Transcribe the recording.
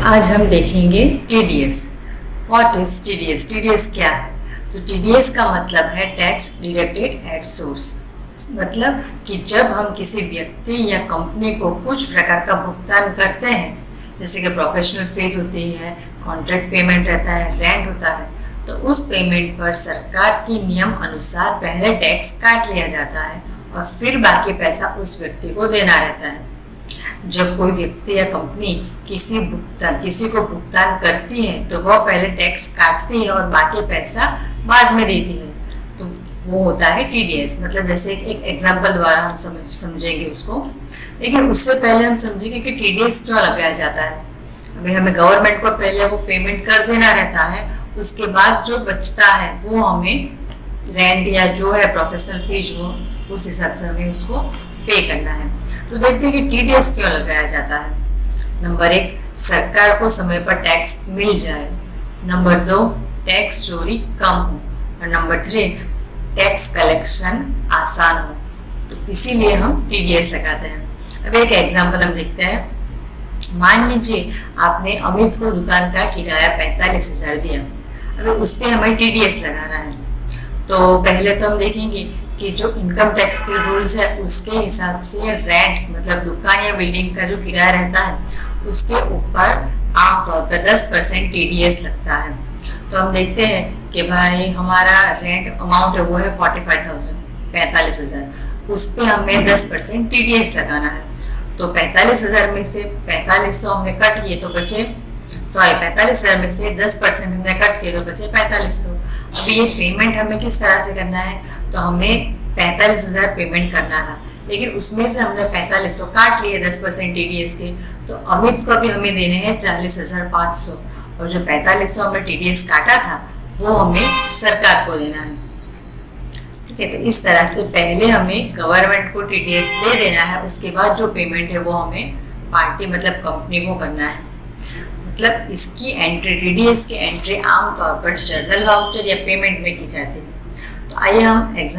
आज हम देखेंगे TDS। What is TDS? TDS क्या है? तो TDS का मतलब है टैक्स डिडक्टेड एट सोर्स। मतलब कि जब हम किसी व्यक्ति या कंपनी को कुछ प्रकार का भुगतान करते हैं, जैसे कि प्रोफेशनल फीस होती है, कॉन्ट्रैक्ट पेमेंट रहता है, रेंट होता है, तो उस पेमेंट पर सरकार की नियम अनुसार पहले टैक्स काट लिया जाता है और फिर बाकी पैसा उस व्यक्ति को देना रहता है। जब कोई व्यक्ति या कंपनी किसी को भुगतान करती है तो वह पहले टैक्स काटती है और बाकी पैसा बाद में देती है, तो वो होता है TDS। मतलब जैसे एक एग्जांपल द्वारा हम समझेंगे उसको, लेकिन उससे पहले हम समझेंगे कि TDS क्यों लगाया जाता है। अभी हमें गवर्नमेंट को पहले वो पेमेंट कर देना रहता है, उसके बाद जो बचता है वो हमें रेंट या जो है प्रोफेशनल फीस, वो उस हिसाब से हमें उसको पे करना है। तो देखते हैं कि TDS क्यों लगाया जाता है। नंबर 1, सरकार को समय पर टैक्स मिल जाए। नंबर 2, टैक्स चोरी कम हो। और नंबर 3, टैक्स कलेक्शन आसान हो। तो इसीलिए हम TDS लगाते हैं। अब एक एग्जांपल हम देखते हैं। मान लीजिए आपने अमित को दुकान का किराया 45,000 दिया। अभी उस पर हमें TDS लगाना है। तो पहले तो हम देखेंगे कि जो इनकम टैक्स के रूल्स है उसके हिसाब से रेंट, मतलब दुकान या बिल्डिंग का जो किराया रहता है उसके ऊपर आमतौर पर 10% TDS लगता है। तो हम देखते हैं कि भाई हमारा रेंट अमाउंट है वो है 45,000, उस पर हमें 10% TDS लगाना है। तो 45,000 में से 4500 हमने कट किए तो बचे 45,000 में से 10% हमने कट किए तो बचे 4500। अब ये पेमेंट हमें किस तरह से करना है? तो हमें 45,000 पेमेंट करना था, लेकिन उसमें से हमने 4500 काट लिए 10% TDS के, तो अमित को भी हमें देने हैं 40,500 और जो 4500 हमने TDS काटा था वो हमें सरकार को देना है। ठीक है, तो इस तरह से पहले हमें गवर्नमेंट को TDS दे देना है, उसके बाद जो पेमेंट है वो हमें पार्टी मतलब कंपनी को करना है। मतलब इसकी एंट्री, TDS की एंट्री आमतौर पर जर्नल वाउचर या पेमेंट में की जाती है। तो आइए हम एग्जाम